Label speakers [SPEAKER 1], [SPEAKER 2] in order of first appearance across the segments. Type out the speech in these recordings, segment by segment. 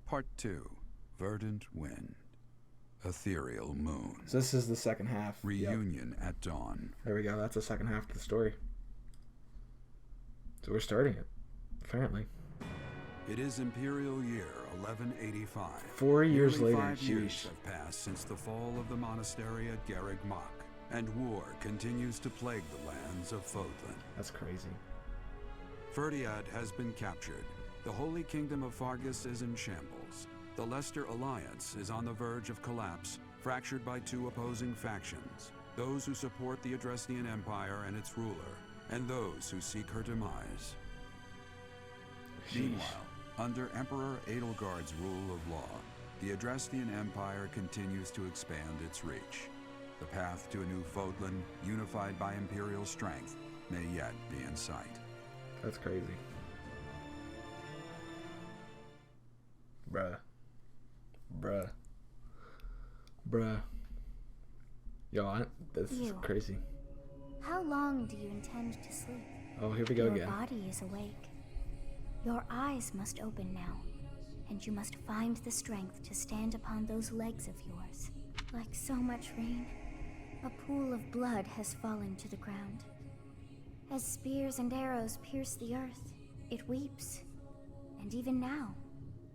[SPEAKER 1] Part 2. Verdant Wind. Ethereal Moon.
[SPEAKER 2] So this is the second half.
[SPEAKER 1] Reunion at dawn.
[SPEAKER 2] There we go. That's the second half of the story. So we're starting it, apparently.
[SPEAKER 1] It is Imperial Year 1185.
[SPEAKER 2] 4 years
[SPEAKER 1] Nearly
[SPEAKER 2] later.
[SPEAKER 1] 5 years have passed since the fall of the monastery at Garreg Mach, and war continues to plague the lands of Fodlan.
[SPEAKER 2] That's crazy.
[SPEAKER 1] Verdant has been captured. The Holy Kingdom of Faregus is in shambles. The Leicester Alliance is on the verge of collapse, fractured by two opposing factions. Those who support the Adrestian Empire and its ruler, and those who seek her demise.
[SPEAKER 2] Sheesh.
[SPEAKER 1] Meanwhile, under Emperor Edelgard's rule of law, the Adrestian Empire continues to expand its reach. The path to a new Fodlan, unified by Imperial strength, may yet be in sight.
[SPEAKER 2] That's crazy. Bruh. Yo, this is crazy.
[SPEAKER 3] How long do you intend to sleep?
[SPEAKER 2] Oh, here we go
[SPEAKER 3] Your
[SPEAKER 2] again.
[SPEAKER 3] body is awake. Your eyes must open now, and you must find the strength to stand upon those legs of yours. Like so much rain, a pool of blood has fallen to the ground. As spears and arrows pierce the earth, it weeps. And even now,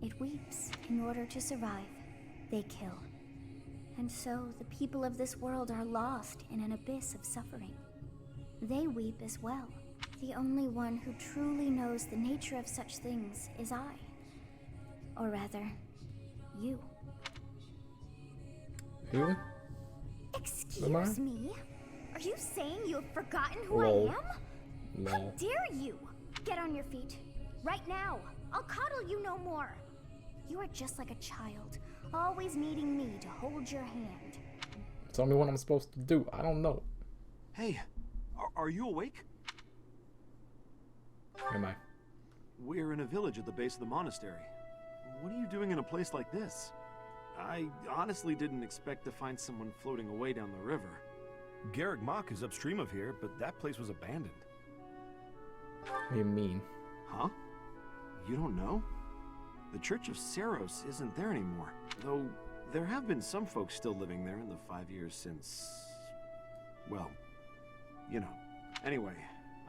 [SPEAKER 3] it weeps in order to survive. They kill. And so the people of this world are lost in an abyss of suffering. They weep as well. The only one who truly knows the nature of such things is I. Or rather, you.
[SPEAKER 2] Who?
[SPEAKER 3] Excuse me? Are you saying you have forgotten who
[SPEAKER 2] Lol.
[SPEAKER 3] I am? How
[SPEAKER 2] Lol.
[SPEAKER 3] dare you? Get on your feet. Right now. I'll coddle you no more. You are just like a child, always needing me to hold your hand.
[SPEAKER 2] Tell me what I'm supposed to do. I don't know.
[SPEAKER 4] Hey, are you awake?
[SPEAKER 2] Am I?
[SPEAKER 4] We're in a village at the base of the monastery. What are you doing in a place like this? I honestly didn't expect to find someone floating away down the river.
[SPEAKER 5] Garreg Mach is upstream of here, but that place was abandoned.
[SPEAKER 2] What do you mean?
[SPEAKER 4] Huh? You don't know? The Church of Saros isn't there anymore. Though, there have been some folks still living there in the 5 years since... well, you know. Anyway,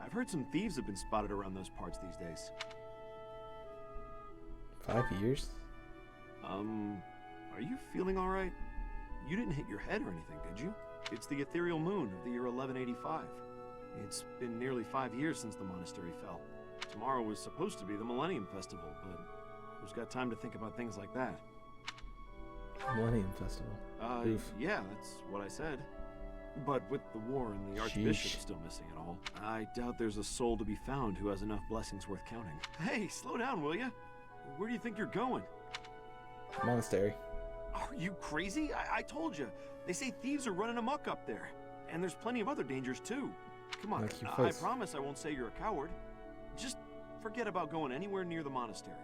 [SPEAKER 4] I've heard some thieves have been spotted around those parts these days.
[SPEAKER 2] 5 years?
[SPEAKER 4] Are you feeling alright? You didn't hit your head or anything, did you? It's the ethereal moon of the year 1185. It's been nearly 5 years since the monastery fell. Tomorrow was supposed to be the Millennium Festival, but who's got time to think about things like that?
[SPEAKER 2] Millennium Festival. Oof.
[SPEAKER 4] Yeah, that's what I said. But with the war and the Archbishop
[SPEAKER 2] Sheesh.
[SPEAKER 4] still missing it all, I doubt there's a soul to be found who has enough blessings worth counting. Hey, slow down, will ya? Where do you think you're going?
[SPEAKER 2] Monastery.
[SPEAKER 4] Are you crazy? I told you. They say thieves are running amok up there. And there's plenty of other dangers, too. Come on,
[SPEAKER 2] Like your
[SPEAKER 4] I
[SPEAKER 2] face.
[SPEAKER 4] promise I won't say you're a coward. Just forget about going anywhere near the monastery.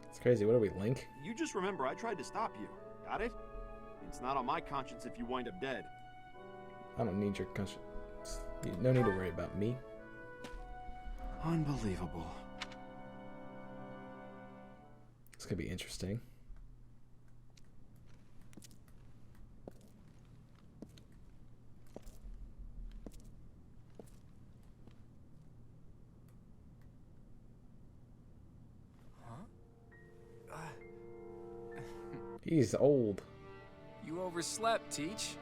[SPEAKER 2] It's crazy. What are we, Link?
[SPEAKER 4] You just remember I tried to stop you. Got it? It's not on my conscience if you wind up dead.
[SPEAKER 2] I don't need your conscience. No need to worry about me.
[SPEAKER 4] Unbelievable.
[SPEAKER 2] It's gonna be interesting. He's old.
[SPEAKER 6] You overslept, Teach.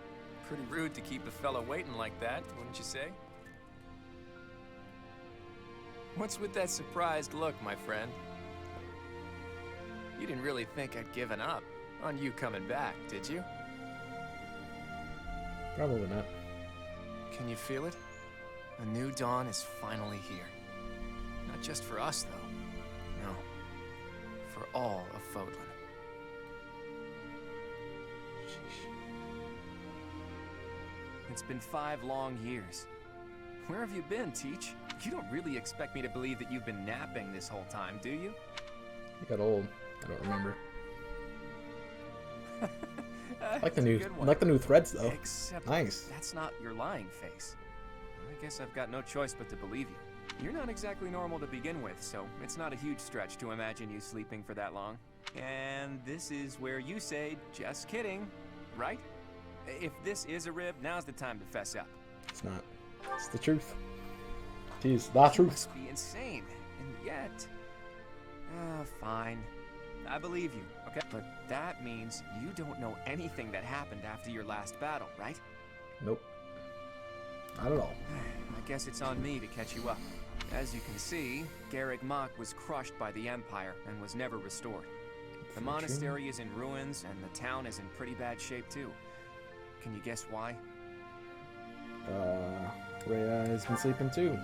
[SPEAKER 6] Pretty rude to keep a fella waiting like that, wouldn't you say? What's with that surprised look, my friend? You didn't really think I'd given up on you coming back, did you?
[SPEAKER 2] Probably not.
[SPEAKER 6] Can you feel it? A new dawn is finally here. Not just for us, though. No. For all of Fodlan. It's been 5 long years. Where have you been, Teach? You don't really expect me to believe that you've been napping this whole time, do you?
[SPEAKER 2] He got old. I don't remember. I like the
[SPEAKER 6] It's a
[SPEAKER 2] new,
[SPEAKER 6] good
[SPEAKER 2] I
[SPEAKER 6] one.
[SPEAKER 2] like the new threads though.
[SPEAKER 6] Except
[SPEAKER 2] Nice.
[SPEAKER 6] that's not your lying face. I guess I've got no choice but to believe you. You're not exactly normal to begin with, so it's not a huge stretch to imagine you sleeping for that long. And this is where you say, just kidding, right? If this is a rib, now's the time to fess up.
[SPEAKER 2] It's not. It's the truth. It is the truth.
[SPEAKER 6] Must be insane. And yet... fine. I believe you, okay? But that means you don't know anything that happened after your last battle, right?
[SPEAKER 2] Nope. Not at all.
[SPEAKER 6] I guess it's on me to catch you up. As you can see, Garreg Mach was crushed by the Empire and was never restored. The monastery is in ruins, and the town is in pretty bad shape too. Can you guess why?
[SPEAKER 2] Rhea has been sleeping too.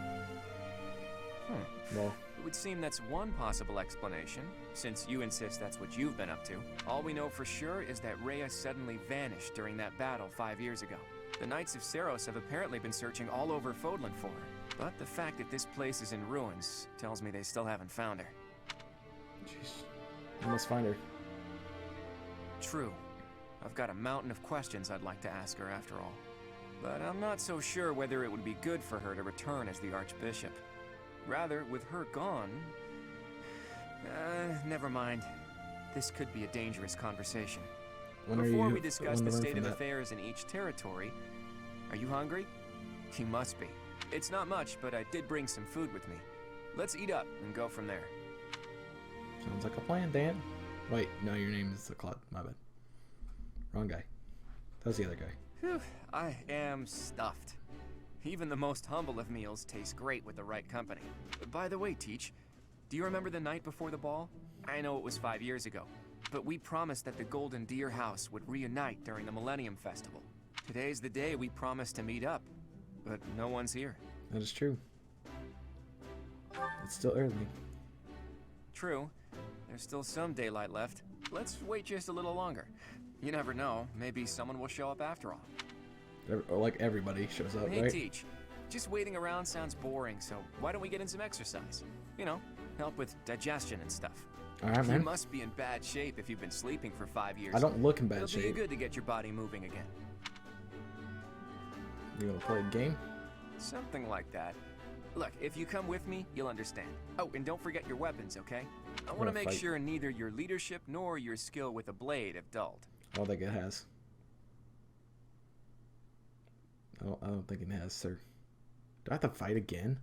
[SPEAKER 2] Well,
[SPEAKER 6] It would seem that's one possible explanation, since you insist that's what you've been up to. All we know for sure is that Rhea suddenly vanished during that battle 5 years ago. The Knights of Seiros have apparently been searching all over Fodlan for her. But the fact that this place is in ruins tells me they still haven't found her.
[SPEAKER 2] jeez. You must find her.
[SPEAKER 6] True. I've got a mountain of questions I'd like to ask her after all. But I'm not so sure whether it would be good for her to return as the Archbishop. Rather, with her gone... never mind. This could be a dangerous conversation. Before we discuss the state of affairs in each territory, are you hungry? You must be. It's not much, but I did bring some food with me. Let's eat up and go from there.
[SPEAKER 2] Sounds like a plan, Dan. Wait, no, your name is the Claude. My bad. Wrong guy. That was the other guy.
[SPEAKER 6] Whew, I am stuffed. Even the most humble of meals taste great with the right company. By the way, Teach, do you remember the night before the ball? I know it was 5 years ago, but we promised that the Golden Deer House would reunite during the Millennium Festival. Today's the day we promised to meet up, but no one's here.
[SPEAKER 2] That is true. It's still early.
[SPEAKER 6] True. There's still some daylight left. Let's wait just a little longer. You never know, maybe someone will show up after all.
[SPEAKER 2] Like everybody shows up,
[SPEAKER 6] Hey,
[SPEAKER 2] right?
[SPEAKER 6] Teach. Just waiting around sounds boring, so why don't we get in some exercise? You know, help with digestion and stuff.
[SPEAKER 2] All right,
[SPEAKER 6] You
[SPEAKER 2] man.
[SPEAKER 6] must be in bad shape if you've been sleeping for 5 years.
[SPEAKER 2] I don't look in bad
[SPEAKER 6] It'll do you
[SPEAKER 2] shape.
[SPEAKER 6] good to get your body moving again.
[SPEAKER 2] You gonna play a game?
[SPEAKER 6] Something like that. Look, if you come with me, you'll understand. Oh, and don't forget your weapons, okay? I want to
[SPEAKER 2] gonna
[SPEAKER 6] make
[SPEAKER 2] fight.
[SPEAKER 6] sure neither your leadership nor your skill with a blade have dulled.
[SPEAKER 2] I don't think it has. I don't think it has, sir. Do I have to fight again?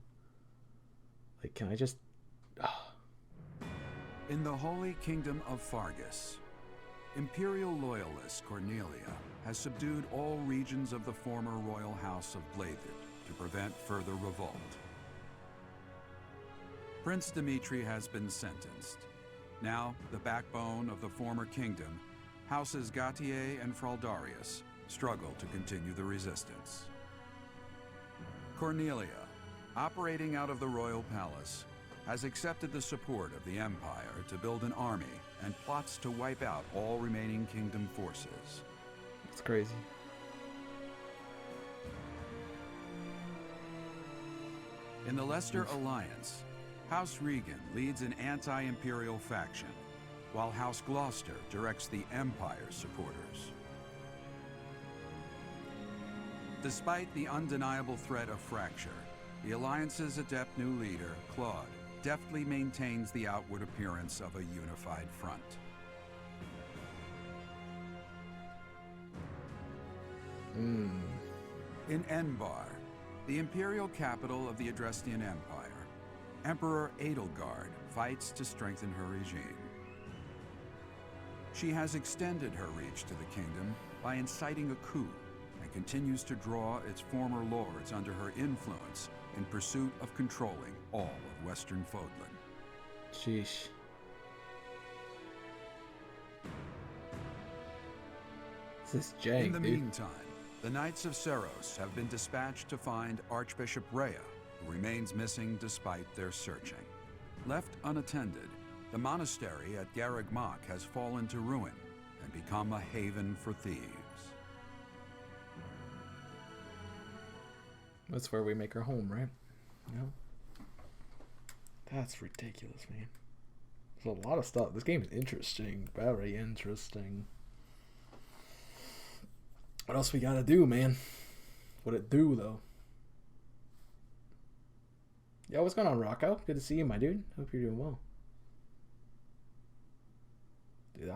[SPEAKER 2] Like, can I just...
[SPEAKER 1] In the Holy Kingdom of Faregus, Imperial loyalist Cornelia has subdued all regions of the former royal house of Bladed to prevent further revolt. Prince Dimitri has been sentenced. Now, the backbone of the former kingdom, Houses Gautier and Fraldarius, struggle to continue the resistance. Cornelia, operating out of the royal palace, has accepted the support of the Empire to build an army and plots to wipe out all remaining kingdom forces.
[SPEAKER 2] It's crazy.
[SPEAKER 1] In the Leicester Alliance, House Regan leads an anti-imperial faction, while House Gloucester directs the Empire's supporters. Despite the undeniable threat of fracture, the Alliance's adept new leader, Claude, deftly maintains the outward appearance of a unified front. In Enbar, the imperial capital of the Adrestian Empire, Emperor Edelgard fights to strengthen her regime. She has extended her reach to the kingdom by inciting a coup and continues to draw its former lords under her influence in pursuit of controlling all of Western Fodlan.
[SPEAKER 2] Sheesh. This is jank,
[SPEAKER 1] In the
[SPEAKER 2] dude.
[SPEAKER 1] meantime, the Knights of Seiros have been dispatched to find Archbishop Rhea, who remains missing despite their searching. Left unattended, the monastery at Garreg Mach has fallen to ruin and become a haven for thieves.
[SPEAKER 2] That's where we make our home, right? No. That's ridiculous, man. There's a lot of stuff. This game is interesting. Very interesting. What else we gotta do, man? What it do, though? Yo, what's going on, Rocco? Good to see you, my dude. Hope you're doing well.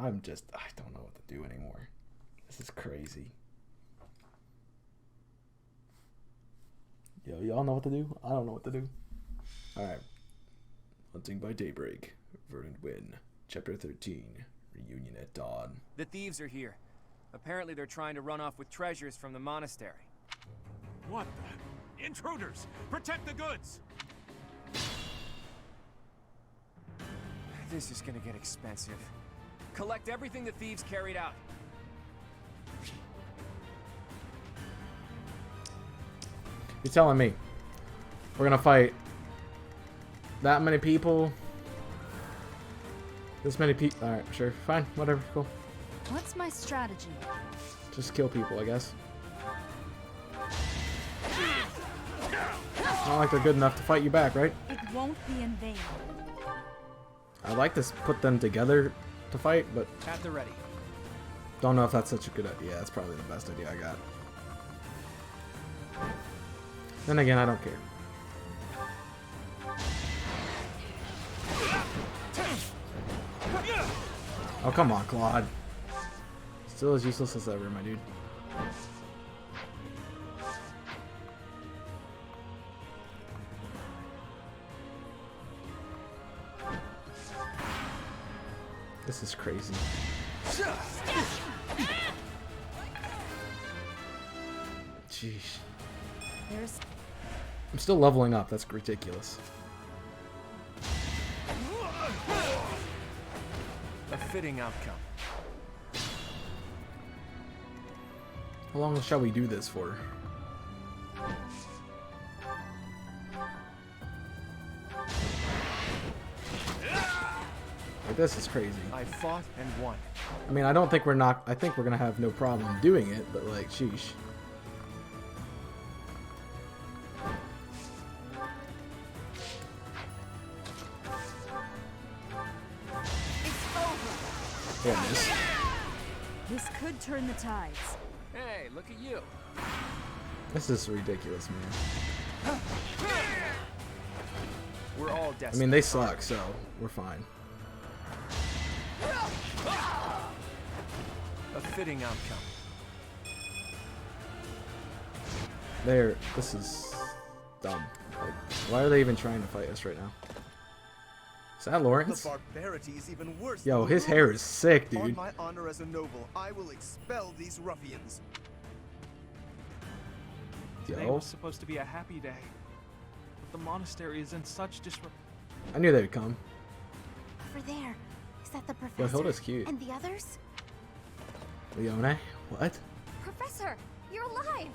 [SPEAKER 2] I don't know what to do anymore. This is crazy. Yo, y'all know what to do? I don't know what to do. Alright. Hunting by Daybreak. Verdant Win. Chapter 13. Reunion at Dawn.
[SPEAKER 6] The thieves are here. Apparently they're trying to run off with treasures from the monastery.
[SPEAKER 5] What the? Intruders! Protect the goods!
[SPEAKER 6] This is gonna get expensive. Collect everything the thieves carried out.
[SPEAKER 2] You're telling me we're gonna fight that many people? This many people? Alright, sure. Fine. Whatever. Cool.
[SPEAKER 7] What's my strategy?
[SPEAKER 2] Just kill people, I guess. Not like they're good enough to fight you back, right?
[SPEAKER 7] It won't be in vain.
[SPEAKER 2] I'd like to put them together to fight, but
[SPEAKER 6] At the ready.
[SPEAKER 2] don't know if that's such a good idea. That's probably the best idea I got. Then again, I don't care. Oh, come on, Claude. Still as useless as ever, my dude. This is crazy. Jeez. I'm still leveling up. That's ridiculous.
[SPEAKER 6] A fitting outcome.
[SPEAKER 2] How long shall we do this for? Like, this is crazy.
[SPEAKER 6] I fought and won.
[SPEAKER 2] I mean, I think we're gonna have no problem doing it, but like, sheesh. Yeah,
[SPEAKER 7] This could turn the tides.
[SPEAKER 6] Hey, look at you.
[SPEAKER 2] this is ridiculous, man.
[SPEAKER 6] We're all
[SPEAKER 2] I
[SPEAKER 6] desperate.
[SPEAKER 2] mean, they suck, so we're fine.
[SPEAKER 6] A fitting outcome.
[SPEAKER 2] This is dumb. Like, why are they even trying to fight us right now? Is that Lawrence?
[SPEAKER 8] The barbarity is even worse.
[SPEAKER 2] Yo,
[SPEAKER 8] than the
[SPEAKER 2] his hair
[SPEAKER 8] rumors.
[SPEAKER 2] is sick,
[SPEAKER 8] On
[SPEAKER 2] dude.
[SPEAKER 8] my honor as a noble, I will expel these ruffians.
[SPEAKER 9] Today
[SPEAKER 2] Yo,
[SPEAKER 9] was supposed to be a happy day, but the monastery is in such disrepair.
[SPEAKER 2] I knew they would come.
[SPEAKER 3] Over there. Is that the
[SPEAKER 2] Yo,
[SPEAKER 3] professor?
[SPEAKER 2] Hilda's cute.
[SPEAKER 3] And the others?
[SPEAKER 2] Leone? What?
[SPEAKER 3] Professor, you're alive!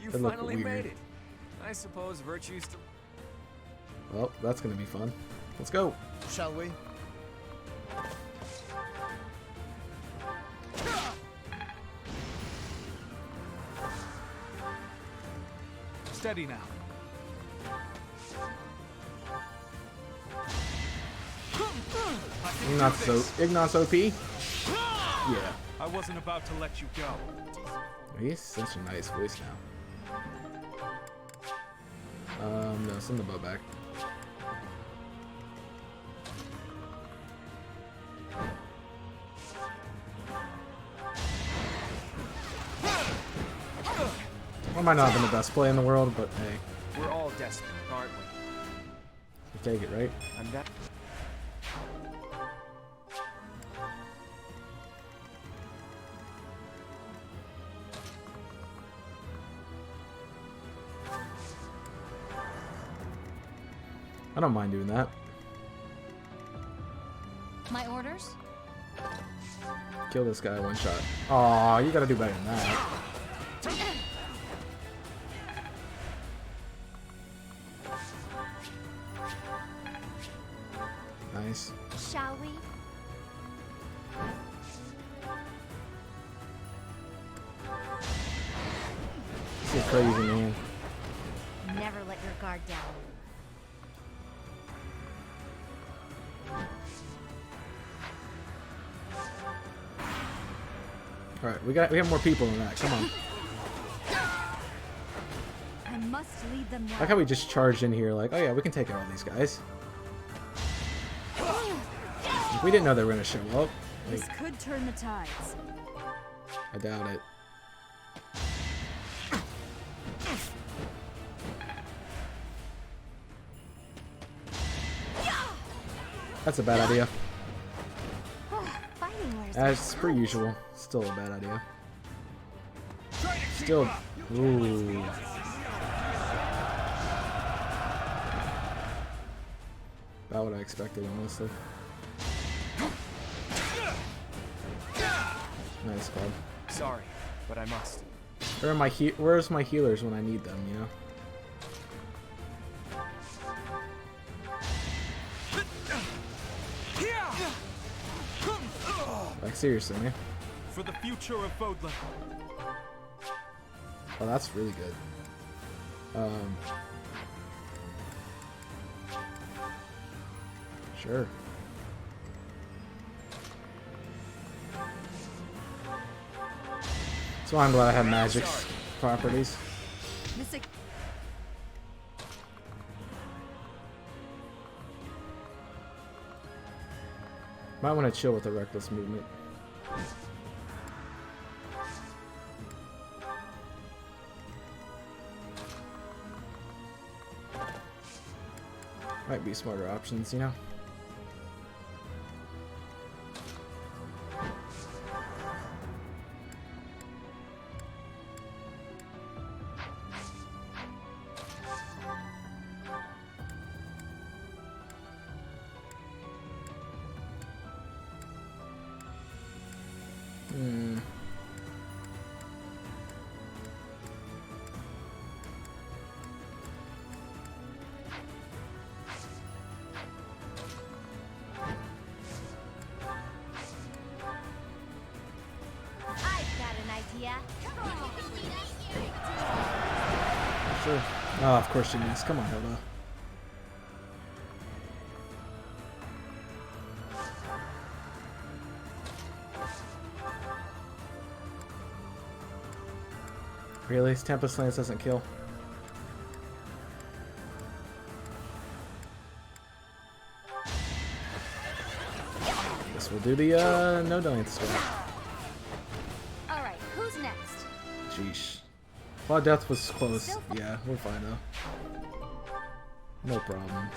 [SPEAKER 6] You
[SPEAKER 2] They look
[SPEAKER 6] finally
[SPEAKER 2] weird.
[SPEAKER 6] made it. I suppose virtue's to...
[SPEAKER 2] Well, that's gonna be fun. Let's go.
[SPEAKER 8] Shall we?
[SPEAKER 9] Steady now.
[SPEAKER 2] Ignace OP? Yeah.
[SPEAKER 9] I wasn't about to let you go.
[SPEAKER 2] He's such a nice voice now. No, send the bow back. I might not have been the best play in the world, but hey,
[SPEAKER 6] We're all desperate, aren't we?
[SPEAKER 2] you take it, right?
[SPEAKER 6] I'm that...
[SPEAKER 2] I don't mind doing that.
[SPEAKER 7] My orders?
[SPEAKER 2] Kill this guy one shot. Aw, you gotta do better than that. Nice.
[SPEAKER 3] Shall we?
[SPEAKER 2] This is crazy, man.
[SPEAKER 3] Never let your guard down.
[SPEAKER 2] Alright, we have more people than that. Come on.
[SPEAKER 7] I must lead them
[SPEAKER 2] Like
[SPEAKER 7] well.
[SPEAKER 2] how we just charged in here like, oh yeah, we can take out all these guys. We didn't know they were gonna show up.
[SPEAKER 7] This
[SPEAKER 2] Like,
[SPEAKER 7] could turn the tides.
[SPEAKER 2] I doubt it. That's a bad idea.
[SPEAKER 3] Fighting wears
[SPEAKER 2] As per usual, still a bad idea. Still, ooh. About what I expected, honestly. Nice, bud.
[SPEAKER 6] Sorry, but I must.
[SPEAKER 2] Where's my healers when I need them, you know? Like, seriously, man.
[SPEAKER 5] For the future of Vodland.
[SPEAKER 2] Oh, that's really good. Sure. That's why I'm glad I have magic's properties.
[SPEAKER 7] This
[SPEAKER 2] Might want to chill with the reckless movement. Might be smarter options, you know? Sure. Oh, of course she missed. Come on, Hilda. Really? Tempest Lance doesn't kill? Guess we'll do the no dying strat.
[SPEAKER 7] Alright, who's next?
[SPEAKER 2] Sheesh. Well, death was close. Yeah, we're fine though. No problem.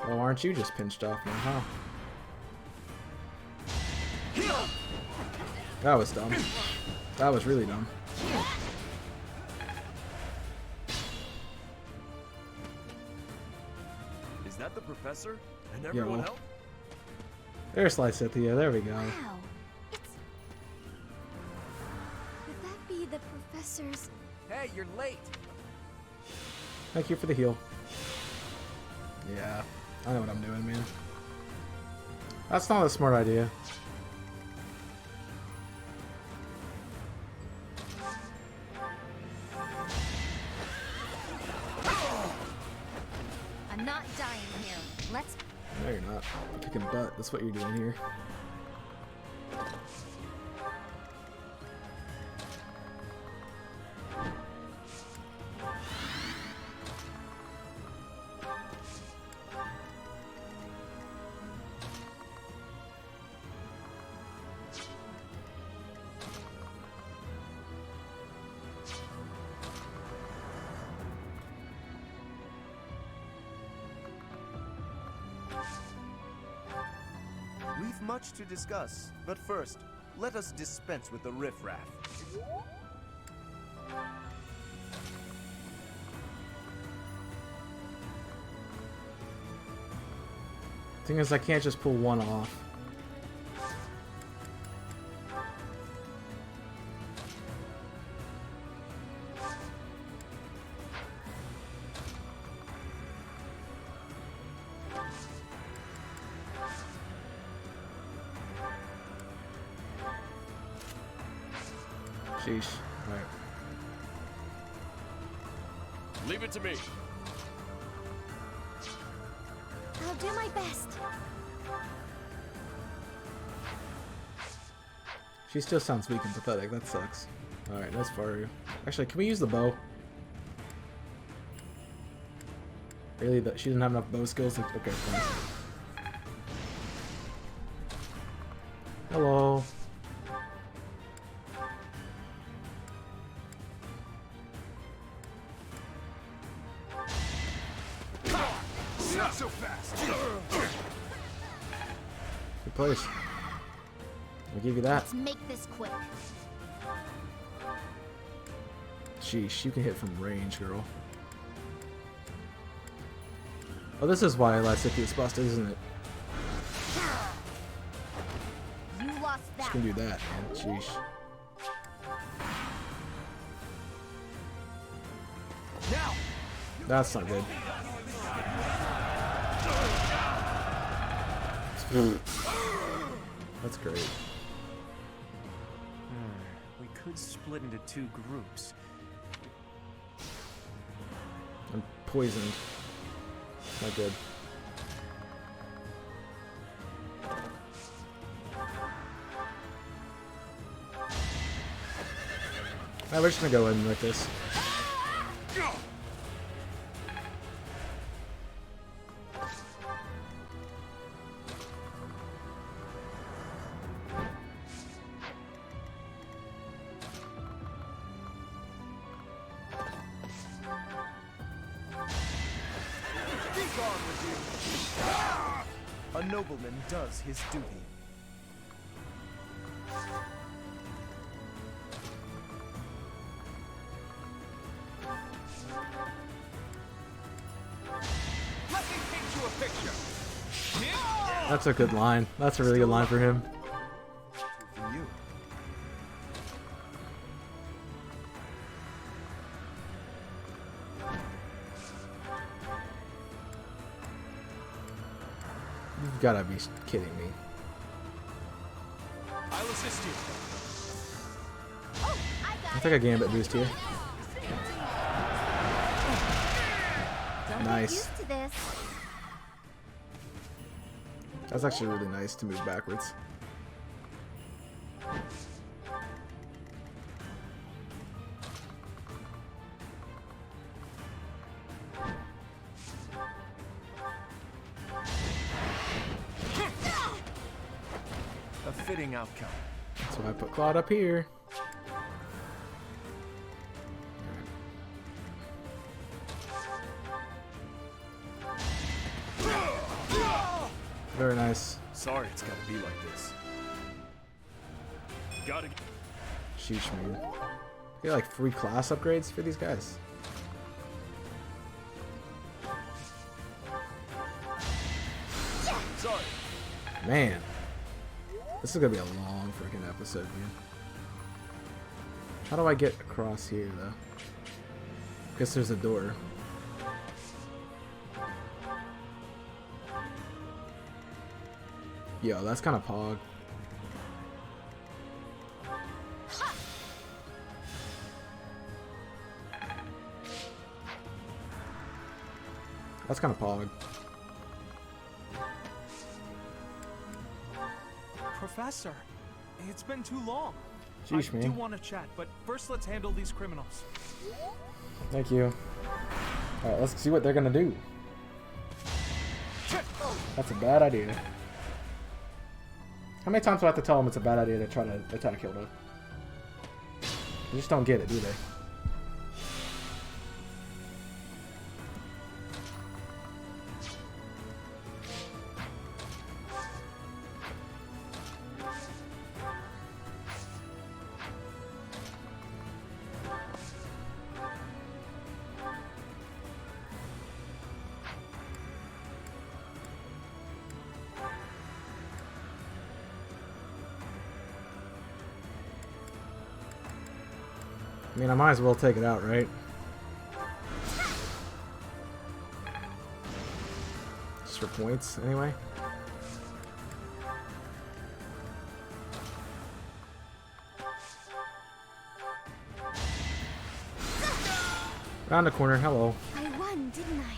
[SPEAKER 2] Oh, aren't you just pinched off now, huh? That was dumb. That was really dumb.
[SPEAKER 5] Is that the professor? And
[SPEAKER 2] Yo.
[SPEAKER 5] everyone else?
[SPEAKER 2] There's Lysithea, there we go.
[SPEAKER 3] Wow. Could that be the professor's?
[SPEAKER 6] Hey, you're late.
[SPEAKER 2] Thank you for the heal. Yeah, I know what I'm doing, man. That's not a smart idea.
[SPEAKER 7] I'm not dying here. Let's.
[SPEAKER 2] No, you're not. You're kicking butt. That's what you're doing here.
[SPEAKER 8] We've much to discuss, but first, let us dispense with the riffraff.
[SPEAKER 2] Thing is, I can't just pull one off. Sheesh. Alright.
[SPEAKER 5] Leave it to me.
[SPEAKER 3] I'll do my best.
[SPEAKER 2] She still sounds weak and pathetic. That sucks. Alright, that's Faregus. Actually, can we use the bow? Really? She didn't have enough bow skills? Okay, fine. Hello.
[SPEAKER 5] Not so fast.
[SPEAKER 2] Good place. I'll give you that.
[SPEAKER 7] Let's make this quick.
[SPEAKER 2] Sheesh, you can hit from range, girl. Oh, this is why Lysithius busted, isn't it?
[SPEAKER 7] You lost
[SPEAKER 2] She
[SPEAKER 7] that.
[SPEAKER 2] can do that, man. Sheesh.
[SPEAKER 5] Now.
[SPEAKER 2] That's not good. That's great.
[SPEAKER 6] We could split into 2 groups.
[SPEAKER 2] I'm poisoned. Not good. Alright, we're just gonna go in like this.
[SPEAKER 8] A nobleman does his duty.
[SPEAKER 5] Let me paint you a picture.
[SPEAKER 2] That's a good line. That's a really good line for him.
[SPEAKER 8] For you.
[SPEAKER 2] You've gotta be kidding me.
[SPEAKER 5] I'll assist you.
[SPEAKER 7] Oh, I got
[SPEAKER 2] I think I gambit boost here.
[SPEAKER 7] Don't
[SPEAKER 2] Nice.
[SPEAKER 7] get used to this.
[SPEAKER 2] That's actually really nice to move backwards.
[SPEAKER 6] A fitting outcome.
[SPEAKER 2] So I put Claude up here. Very nice.
[SPEAKER 5] Sorry, it's gotta be like this. Gotta.
[SPEAKER 2] Sheesh, man. You get like 3 class upgrades for these guys.
[SPEAKER 5] Sorry.
[SPEAKER 2] Man. This is gonna be a long freaking episode, man. How do I get across here, though? Guess there's a door. Yo, that's kind of pog. That's kind of pog.
[SPEAKER 9] Professor, it's been too long.
[SPEAKER 2] Sheesh,
[SPEAKER 9] I do
[SPEAKER 2] man.
[SPEAKER 9] want to chat, but first let's handle these criminals.
[SPEAKER 2] Thank you. Alright, let's see what they're gonna do. That's a bad idea. How many times do I have to tell them it's a bad idea to try to attack Hilda? They just don't get it, do they? I mean, I might as well take it out, right? Just for points, anyway. Round the corner, hello.
[SPEAKER 3] I won, didn't I?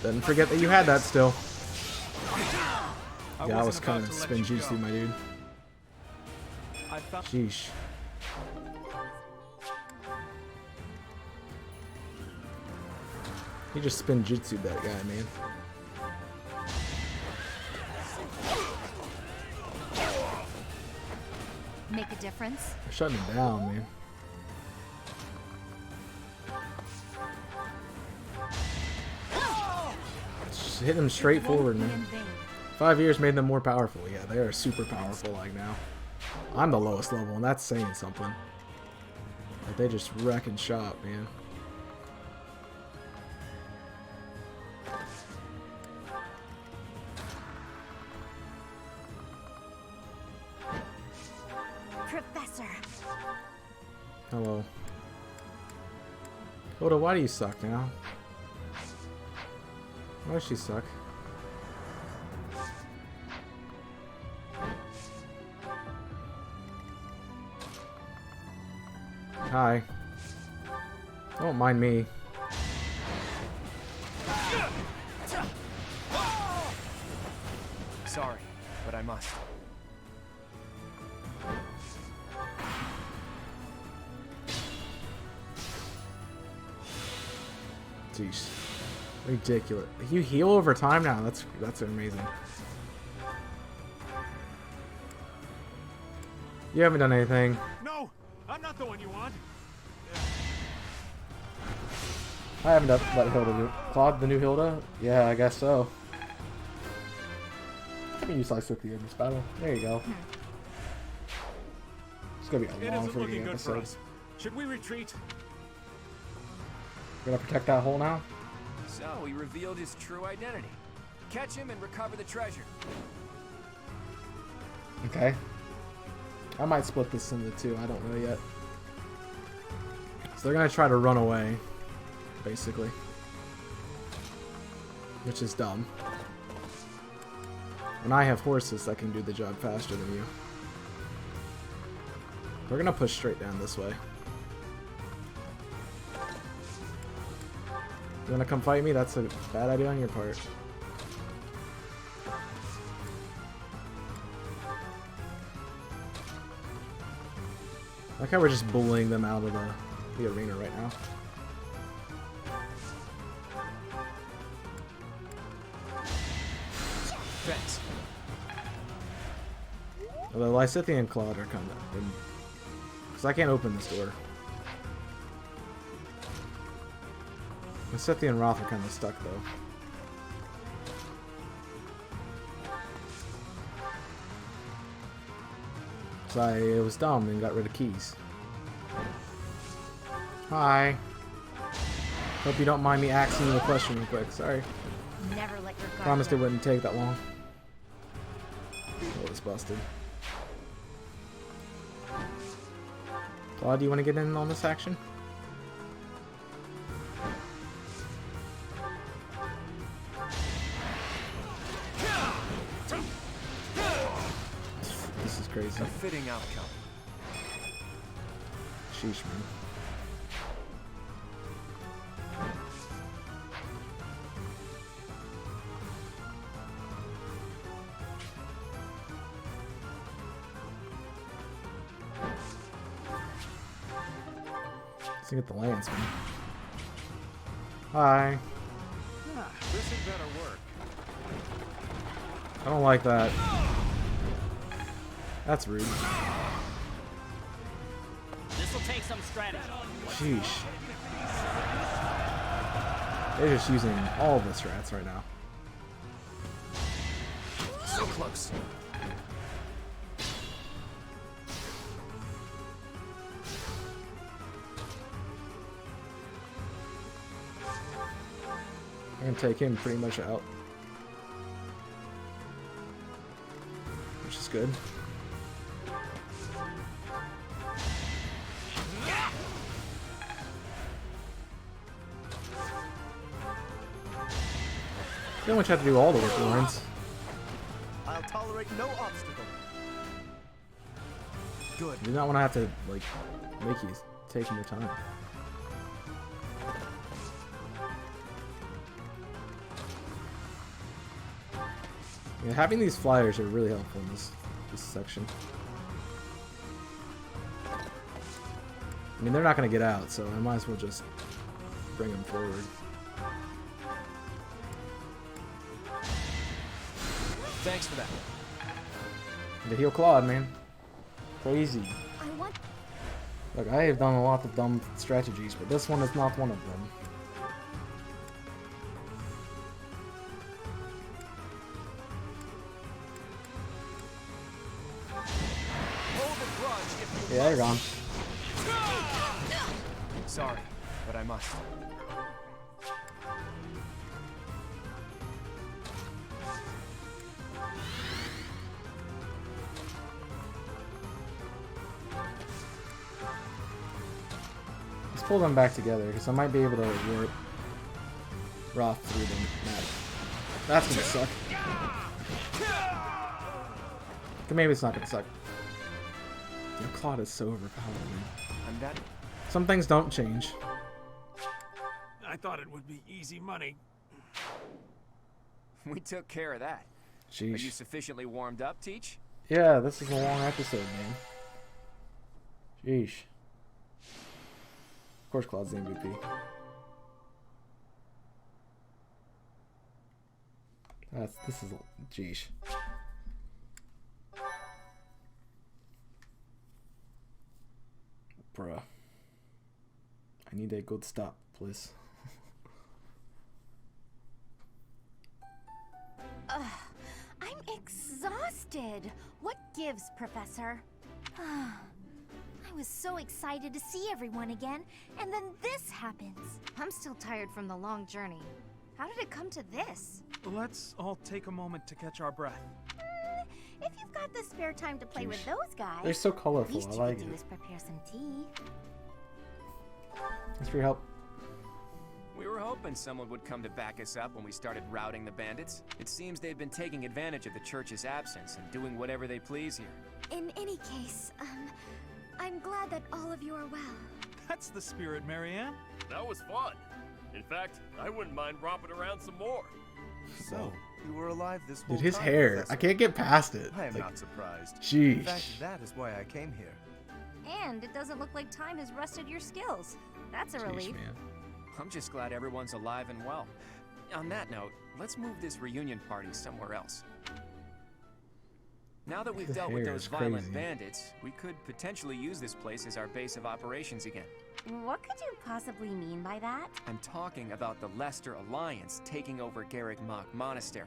[SPEAKER 2] Didn't forget that you had that still.
[SPEAKER 9] I
[SPEAKER 2] Yeah, I was
[SPEAKER 9] wasn't
[SPEAKER 2] kind
[SPEAKER 9] about
[SPEAKER 2] of
[SPEAKER 9] to let you
[SPEAKER 2] spinjitsu,
[SPEAKER 9] go.
[SPEAKER 2] my dude.
[SPEAKER 9] I thought
[SPEAKER 2] Sheesh. He just spinjitsu'd that guy, man.
[SPEAKER 7] Make a difference?
[SPEAKER 2] They're shutting him down, man. Just hit them straight forward,
[SPEAKER 7] In
[SPEAKER 2] man.
[SPEAKER 7] vain.
[SPEAKER 2] 5 years made them more powerful. Yeah, they are super powerful like now. I'm the lowest level, and that's saying something. Like, they just wrecking shop, man.
[SPEAKER 7] Professor.
[SPEAKER 2] Hello. Oda, why do you suck now? Why does she suck? Hi. Don't mind me.
[SPEAKER 6] Sorry, but I must.
[SPEAKER 2] Jeez. Ridiculous. You heal over time now. That's amazing. You haven't done anything.
[SPEAKER 5] No, I'm not the one you want.
[SPEAKER 2] I haven't let Hilda do it. Claude, the new Hilda? Yeah, I guess so. I can use Slice with you in this battle. There you go. It's gonna be a
[SPEAKER 5] It
[SPEAKER 2] long
[SPEAKER 5] isn't looking
[SPEAKER 2] freaking
[SPEAKER 5] good for
[SPEAKER 2] episode.
[SPEAKER 5] us. Should we retreat?
[SPEAKER 2] Gonna protect that hole now?
[SPEAKER 6] So he revealed his true identity. Catch him and recover the treasure.
[SPEAKER 2] Okay. I might split this into two. I don't know yet. So they're gonna try to run away, basically, which is dumb. And I have horses that can do the job faster than you. We're gonna push straight down this way. You wanna come fight me? That's a bad idea on your part. I like how we're just bullying them out of the arena right now.
[SPEAKER 6] Thanks.
[SPEAKER 2] The Lysithian and Claude are coming. Because I can't open this door. Lysithia and Roth are kind of stuck though. So I was dumb and got rid of keys. Hi. Hope you don't mind me asking you a question real quick. Sorry.
[SPEAKER 7] Never let your guard
[SPEAKER 2] Promised it
[SPEAKER 7] down.
[SPEAKER 2] wouldn't take that long. Oh, it's busted. Claude, do you want to get in on this action? This is crazy.
[SPEAKER 6] A fitting outcome.
[SPEAKER 2] Sheesh, man. Let's get the lance, man. Hi.
[SPEAKER 5] This had better work.
[SPEAKER 2] I don't like that. That's rude.
[SPEAKER 10] This'll take some strategy.
[SPEAKER 2] Sheesh. They're just using all the strats right now.
[SPEAKER 6] So close.
[SPEAKER 2] I'm gonna take him pretty much out. Which is good. You don't want you have to do all the work, Lawrence.
[SPEAKER 8] I'll tolerate no obstacle.
[SPEAKER 2] Good. You do not want to have to, like, make you take more time. Yeah, having these flyers are really helpful in this section. I mean, they're not going to get out, so I might as well just bring them forward.
[SPEAKER 6] Thanks for that.
[SPEAKER 2] The heal Claude, man. Crazy. Look, I have done a lot of dumb strategies, but this one is not one of them. Yeah, you're gone.
[SPEAKER 6] Sorry, but I must.
[SPEAKER 2] Let's pull them back together, because I might be able to warp Roth through them. That's gonna suck. Okay, maybe it's not gonna suck. Your Claude is so overpowering.
[SPEAKER 6] I'm dead.
[SPEAKER 2] Some things don't change.
[SPEAKER 5] I thought it would be easy money.
[SPEAKER 6] We took care of that. Are
[SPEAKER 2] Sheesh.
[SPEAKER 6] you sufficiently warmed up, Teach?
[SPEAKER 2] Yeah, this is a long episode, man. Sheesh. Of course, Claude's the MVP. This is sheesh. Bruh. I need a good stop, please.
[SPEAKER 7] I'm exhausted. What gives, Professor? I was so excited to see everyone again, and then this happens. I'm still tired from the long journey. How did it come to this?
[SPEAKER 9] Let's all take a moment to catch our breath.
[SPEAKER 7] If you've got the spare time to play with those guys,
[SPEAKER 2] They're so colorful.
[SPEAKER 7] least
[SPEAKER 2] I
[SPEAKER 7] you
[SPEAKER 2] like
[SPEAKER 7] could do
[SPEAKER 2] it.
[SPEAKER 7] is prepare some tea.
[SPEAKER 2] Thanks for your help.
[SPEAKER 6] We were hoping someone would come to back us up when we started routing the bandits. It seems they've been taking advantage of the church's absence and doing whatever they please here.
[SPEAKER 3] In any case, I'm glad that all of you are well.
[SPEAKER 9] That's the spirit, Marianne.
[SPEAKER 11] That was fun. In fact, I wouldn't mind romping around some more.
[SPEAKER 8] So, you were alive this whole
[SPEAKER 2] Dude, his
[SPEAKER 8] time,
[SPEAKER 2] hair.
[SPEAKER 8] Professor.
[SPEAKER 2] I can't get past it.
[SPEAKER 8] I am
[SPEAKER 2] Like,
[SPEAKER 8] not surprised.
[SPEAKER 2] sheesh.
[SPEAKER 8] In fact, that is why I came here.
[SPEAKER 7] And it doesn't look like time has rusted your skills. That's a
[SPEAKER 2] Sheesh,
[SPEAKER 7] relief.
[SPEAKER 2] man.
[SPEAKER 6] I'm just glad everyone's alive and well. On that note, let's move this reunion party somewhere else. Now that we've
[SPEAKER 2] The
[SPEAKER 6] dealt with
[SPEAKER 2] hair
[SPEAKER 6] those
[SPEAKER 2] is
[SPEAKER 6] violent
[SPEAKER 2] crazy.
[SPEAKER 6] bandits, we could potentially use this place as our base of operations again.
[SPEAKER 7] What could you possibly mean by that?
[SPEAKER 6] I'm talking about the Leicester Alliance taking over Garreg Mach Monastery.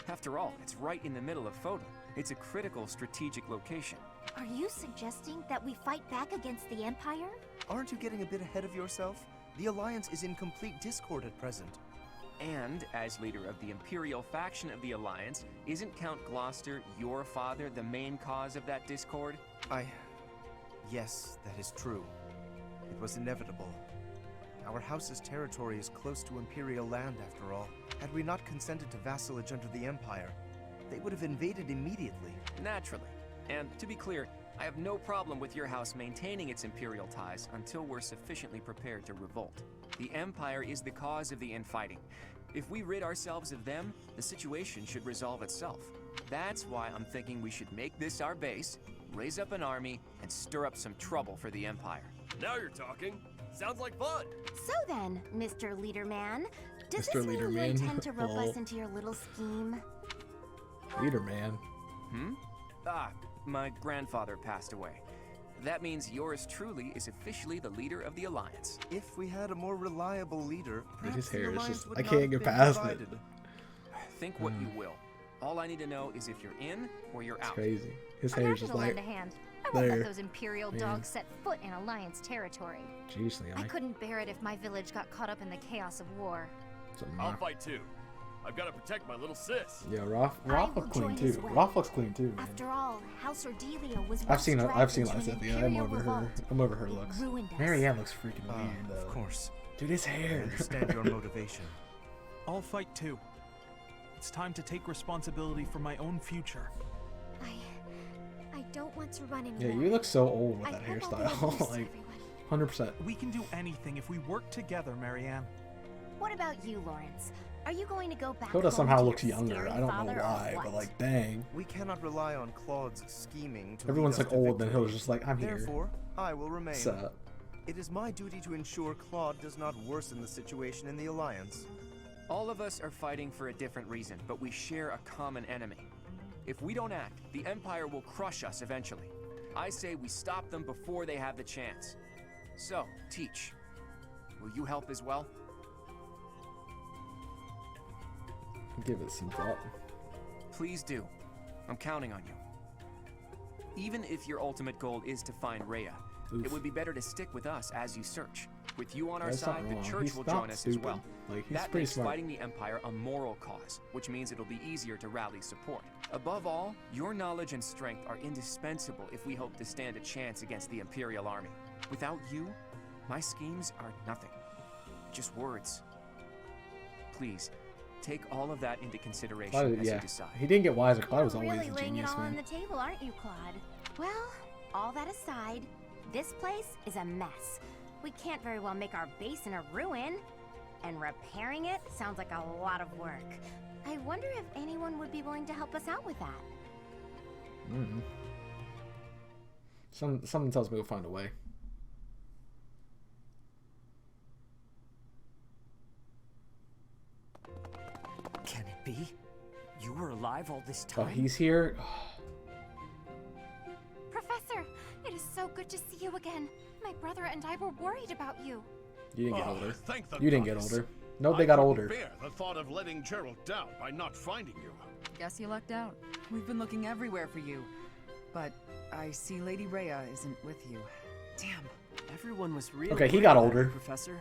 [SPEAKER 6] After all, it's right in the middle of Fodal. It's a critical strategic location.
[SPEAKER 7] Are you suggesting that we fight back against the Empire?
[SPEAKER 8] Aren't you getting a bit ahead of yourself? The Alliance is in complete discord at present.
[SPEAKER 6] And, as leader of the Imperial faction of the Alliance, isn't Count Gloucester, your father, the main cause of that discord?
[SPEAKER 8] Yes, that is true. It was inevitable. Our house's territory is close to Imperial land, after all. Had we not consented to vassalage under the Empire, they would have invaded immediately.
[SPEAKER 6] Naturally. And, to be clear, I have no problem with your house maintaining its Imperial ties until we're sufficiently prepared to revolt. The Empire is the cause of the infighting. If we rid ourselves of them, the situation should resolve itself. That's why I'm thinking we should make this our base, raise up an army, and stir up some trouble for the Empire.
[SPEAKER 11] Now you're talking. Sounds like fun.
[SPEAKER 7] So then, Mr. Leaderman, does
[SPEAKER 2] Mr.
[SPEAKER 7] this mean you
[SPEAKER 2] Leaderman.
[SPEAKER 7] intend to rope
[SPEAKER 2] Lol.
[SPEAKER 7] us into your little scheme?
[SPEAKER 2] Leader, man.
[SPEAKER 6] My grandfather passed away. That means yours truly is officially the leader of the Alliance.
[SPEAKER 8] If we had a more reliable leader,
[SPEAKER 2] Dude, his
[SPEAKER 8] perhaps the
[SPEAKER 2] hair is
[SPEAKER 8] Alliance
[SPEAKER 2] just.
[SPEAKER 8] would
[SPEAKER 2] I
[SPEAKER 8] not
[SPEAKER 2] can't
[SPEAKER 8] have
[SPEAKER 2] get
[SPEAKER 8] been
[SPEAKER 2] past it.
[SPEAKER 8] divided.
[SPEAKER 6] Think what you will. All I need to know is if you're in or you're
[SPEAKER 2] It's
[SPEAKER 6] out.
[SPEAKER 2] crazy. His
[SPEAKER 7] I'm
[SPEAKER 2] hair
[SPEAKER 7] happy
[SPEAKER 2] is
[SPEAKER 7] to
[SPEAKER 2] just
[SPEAKER 7] lend
[SPEAKER 2] like.
[SPEAKER 7] a hand. I won't
[SPEAKER 2] there.
[SPEAKER 7] let those Imperial
[SPEAKER 2] Man.
[SPEAKER 7] dogs set foot in Alliance territory.
[SPEAKER 2] Jeez,
[SPEAKER 7] I
[SPEAKER 2] Leon.
[SPEAKER 7] couldn't bear it if my village got caught up in the chaos of war.
[SPEAKER 2] It's a
[SPEAKER 11] I'll
[SPEAKER 2] mock.
[SPEAKER 11] fight too. I've got to protect my little sis.
[SPEAKER 2] Yeah, Roth
[SPEAKER 7] I
[SPEAKER 2] looks
[SPEAKER 7] will
[SPEAKER 2] clean
[SPEAKER 7] join as
[SPEAKER 2] too.
[SPEAKER 7] well.
[SPEAKER 2] Roth looks clean too, man.
[SPEAKER 7] After all, House Ordelia was
[SPEAKER 2] I've
[SPEAKER 7] once
[SPEAKER 2] seen
[SPEAKER 7] dragged
[SPEAKER 2] I've seen
[SPEAKER 7] into an
[SPEAKER 2] Lysithea. I'm
[SPEAKER 7] Imperial
[SPEAKER 2] over her.
[SPEAKER 7] revolt.
[SPEAKER 2] I'm over her looks.
[SPEAKER 7] Ruined us.
[SPEAKER 2] Marianne looks freaking weird though.
[SPEAKER 8] Of course.
[SPEAKER 2] Dude, his
[SPEAKER 8] I
[SPEAKER 2] hair.
[SPEAKER 8] understand your motivation.
[SPEAKER 9] I'll fight too. It's time to take responsibility for my own future.
[SPEAKER 3] I don't want to run
[SPEAKER 2] Yeah,
[SPEAKER 3] anymore.
[SPEAKER 2] you look so old with
[SPEAKER 3] I
[SPEAKER 2] that
[SPEAKER 3] hope I'll be of use
[SPEAKER 2] hairstyle.
[SPEAKER 3] to
[SPEAKER 2] Like,
[SPEAKER 3] everyone.
[SPEAKER 2] 100%.
[SPEAKER 9] We can do anything if we work together, Marianne.
[SPEAKER 7] What about you, Lawrence? Are you going to go back
[SPEAKER 2] Hilda
[SPEAKER 7] home
[SPEAKER 2] somehow
[SPEAKER 7] to
[SPEAKER 2] looks
[SPEAKER 7] your
[SPEAKER 2] younger.
[SPEAKER 7] scary
[SPEAKER 2] I don't know
[SPEAKER 7] father, or
[SPEAKER 2] why,
[SPEAKER 7] what?
[SPEAKER 2] but like, dang.
[SPEAKER 8] We cannot rely on Claude's scheming to
[SPEAKER 2] Everyone's
[SPEAKER 8] lead us
[SPEAKER 2] like
[SPEAKER 8] to
[SPEAKER 2] old, then
[SPEAKER 8] victory.
[SPEAKER 2] Hilda's just like, I'm here.
[SPEAKER 8] Therefore, I will remain.
[SPEAKER 2] What's up?
[SPEAKER 8] It is my duty to ensure Claude does not worsen the situation in the Alliance.
[SPEAKER 6] All of us are fighting for a different reason, but we share a common enemy. If we don't act, the Empire will crush us eventually. I say we stop them before they have the chance. So, Teach, will you help as well?
[SPEAKER 2] Give it some thought.
[SPEAKER 6] Please do. I'm counting on you. Even if your ultimate goal is to find Rhea, it would be better to stick with us as you search. With you on our
[SPEAKER 2] That's not
[SPEAKER 6] side, the
[SPEAKER 2] wrong.
[SPEAKER 6] Church
[SPEAKER 2] He's
[SPEAKER 6] will
[SPEAKER 2] not
[SPEAKER 6] join us as
[SPEAKER 2] stupid.
[SPEAKER 6] well.
[SPEAKER 2] Like, he's
[SPEAKER 6] That
[SPEAKER 2] pretty
[SPEAKER 6] makes
[SPEAKER 2] smart.
[SPEAKER 6] fighting the Empire a moral cause, which means it'll be easier to rally support. Above all, your knowledge and strength are indispensable if we hope to stand a chance against the Imperial Army. Without you, my schemes are nothing. Just words. Please, take all of that into consideration
[SPEAKER 2] Claude,
[SPEAKER 6] as
[SPEAKER 2] yeah,
[SPEAKER 6] you decide.
[SPEAKER 2] he didn't get wiser. Claude was
[SPEAKER 7] You're
[SPEAKER 2] always
[SPEAKER 7] really
[SPEAKER 2] a
[SPEAKER 7] laying
[SPEAKER 2] genius,
[SPEAKER 7] it all on
[SPEAKER 2] man.
[SPEAKER 7] the table, aren't you, Claude? Well, all that aside, this place is a mess. We can't very well make our base in a ruin. And repairing it sounds like a lot of work. I wonder if anyone would be willing to help us out with that.
[SPEAKER 2] Mm-hmm. Something tells me we'll find a way.
[SPEAKER 10] Can it be? You were alive all this
[SPEAKER 2] Oh,
[SPEAKER 10] time?
[SPEAKER 2] he's here.
[SPEAKER 7] Professor, it is so good to see you again. My brother and I were worried about you.
[SPEAKER 2] You didn't get older.
[SPEAKER 12] Thank the
[SPEAKER 2] You didn't get
[SPEAKER 12] goddess.
[SPEAKER 2] older. No, they
[SPEAKER 12] I
[SPEAKER 2] got
[SPEAKER 12] couldn't
[SPEAKER 2] older.
[SPEAKER 12] bear the thought of letting Gerald down by not finding you.
[SPEAKER 13] Guess you lucked out. We've been looking everywhere for you. But I see Lady Rhea isn't with you.
[SPEAKER 6] Damn, everyone was really
[SPEAKER 2] Okay, he
[SPEAKER 6] worried
[SPEAKER 2] got
[SPEAKER 6] about
[SPEAKER 2] older.
[SPEAKER 6] you, Professor.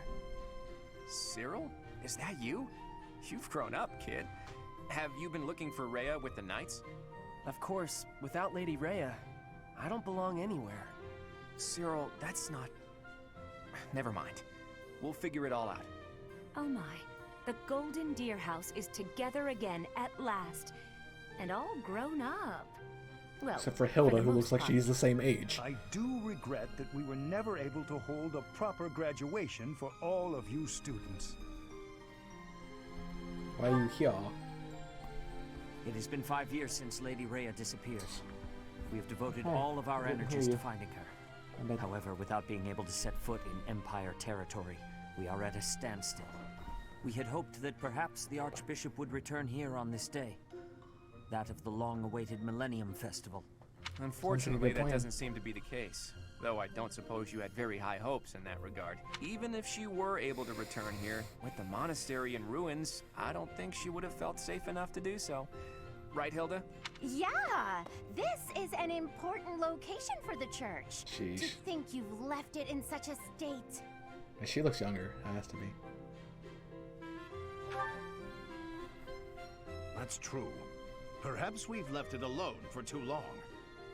[SPEAKER 6] Cyril? Is that you? You've grown up, kid. Have you been looking for Rhea with the Knights?
[SPEAKER 14] Of course, without Lady Rhea, I don't belong anywhere.
[SPEAKER 6] Cyril, that's not... Never mind. We'll figure it all out.
[SPEAKER 15] Oh my. The Golden Deer House is together again at last. And all grown up. Well,
[SPEAKER 2] Except for Hilda,
[SPEAKER 15] the
[SPEAKER 2] who looks
[SPEAKER 15] most
[SPEAKER 2] like
[SPEAKER 15] part.
[SPEAKER 2] she's the same age.
[SPEAKER 16] I do regret that we were never able to hold a proper graduation for all of you students.
[SPEAKER 2] Why are you here?
[SPEAKER 10] It has been 5 years since Lady Rhea disappeared. We have devoted
[SPEAKER 2] Oh,
[SPEAKER 10] all of our
[SPEAKER 2] I didn't
[SPEAKER 10] energies
[SPEAKER 2] hear
[SPEAKER 10] to
[SPEAKER 2] you.
[SPEAKER 10] finding her.
[SPEAKER 2] I bet-
[SPEAKER 10] However, without being able to set foot in Empire territory, we are at a standstill. We had hoped that perhaps the Archbishop would return here on this day. That of the long-awaited Millennium Festival.
[SPEAKER 6] Unfortunately,
[SPEAKER 2] good
[SPEAKER 6] that
[SPEAKER 2] plan.
[SPEAKER 6] doesn't seem to be the case. Though I don't suppose you had very high hopes in that regard. Even if she were able to return here, with the monastery in ruins, I don't think she would have felt safe enough to do so. Right, Hilda?
[SPEAKER 7] Yeah, this is an important location for the church. To
[SPEAKER 2] Sheesh.
[SPEAKER 7] think you've left it in such a state.
[SPEAKER 2] And she looks younger. It has to be.
[SPEAKER 12] That's true. Perhaps we've left it alone for too long.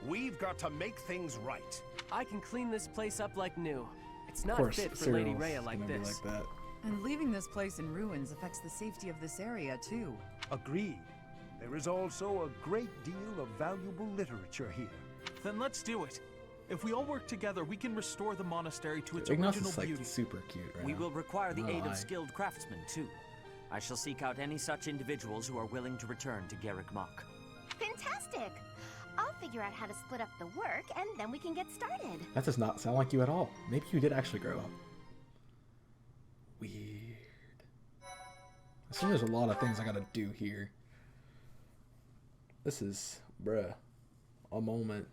[SPEAKER 12] We've got to make things right.
[SPEAKER 14] I can clean this place up like new. It's
[SPEAKER 2] Of
[SPEAKER 14] not
[SPEAKER 2] course,
[SPEAKER 14] fit for Lady
[SPEAKER 2] Cyril's
[SPEAKER 14] Rhea
[SPEAKER 2] gonna
[SPEAKER 14] like
[SPEAKER 2] be
[SPEAKER 14] this.
[SPEAKER 2] like that.
[SPEAKER 13] And leaving this place in ruins affects the safety of this area, too.
[SPEAKER 16] Agreed. There is also a great deal of valuable literature here.
[SPEAKER 9] Then let's do it. If we all work together, we can restore the monastery to its
[SPEAKER 2] Ignace
[SPEAKER 9] original
[SPEAKER 2] is like
[SPEAKER 9] beauty.
[SPEAKER 2] super cute right
[SPEAKER 10] We
[SPEAKER 2] now.
[SPEAKER 10] will require the
[SPEAKER 2] Not
[SPEAKER 10] aid
[SPEAKER 2] gonna lie.
[SPEAKER 10] of skilled craftsmen, too. I shall seek out any such individuals who are willing to return to Garrick Mach.
[SPEAKER 7] Fantastic! I'll figure out how to split up the work, and then we can get started.
[SPEAKER 2] That does not sound like you at all. Maybe you did actually grow up. Weird. I assume there's a lot of things I gotta do here. This is, bruh, a moment.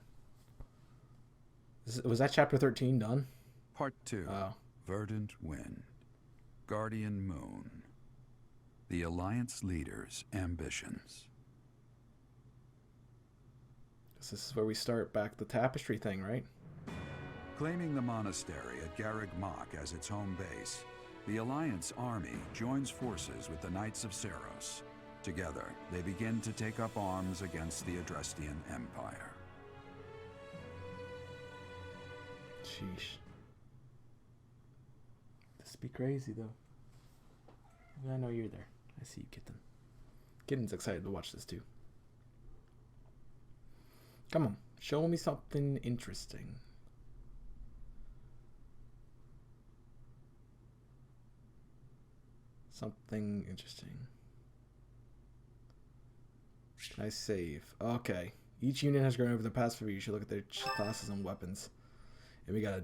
[SPEAKER 2] Was that chapter 13 done?
[SPEAKER 1] Part 2.
[SPEAKER 2] Oh.
[SPEAKER 1] Verdant Wind. Guardian Moon. The Alliance Leader's Ambitions.
[SPEAKER 2] This is where we start back the tapestry thing, right?
[SPEAKER 1] Claiming the monastery at Garrick Mach as its home base, the Alliance army joins forces with the Knights of Seros. Together, they begin to take up arms against the Adrestian Empire.
[SPEAKER 2] Sheesh. This be crazy, though. I know you're there. I see you, Kitten. Kitten's excited to watch this, too. Come on, show me something interesting. Something interesting. Can I save? Okay. Each unit has grown over the past 5 years. You should look at their classes and weapons. And we got